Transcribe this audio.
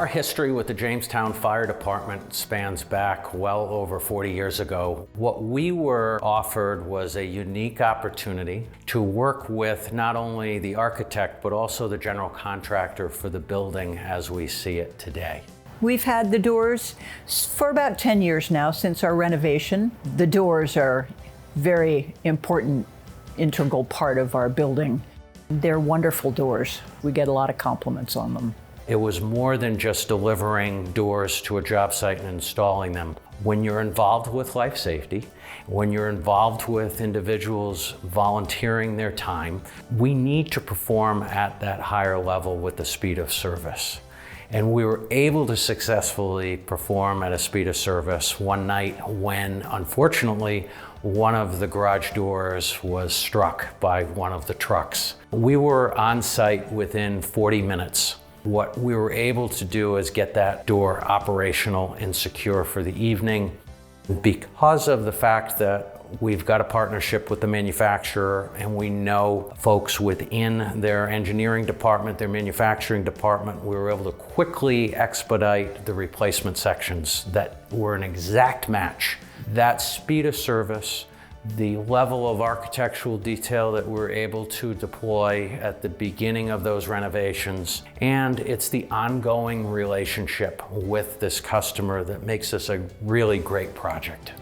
Our history with the Jamestown Fire Department spans back well over 40 years ago. What we were offered was a unique opportunity to work with not only the architect, but also the general contractor for the building as we see it today. We've had the doors for about 10 years now since our renovation. The doors are very important, integral part of our building. They're wonderful doors. We get a lot of compliments on them. It was more than just delivering doors to a job site and installing them. When you're involved with life safety, when you're involved with individuals volunteering their time, we need to perform at that higher level with the speed of service. And we were able to successfully perform at a speed of service one night when, unfortunately, one of the garage doors was struck by one of the trucks. We were on site within 40 minutes. What we were able to do is get that door operational and secure for the evening. Because of the fact that we've got a partnership with the manufacturer and we know folks within their engineering department, their manufacturing department, we were able to quickly expedite the replacement sections that were an exact match. That speed of service, the level of architectural detail that we're able to deploy at the beginning of those renovations, and it's the ongoing relationship with this customer that makes this a really great project.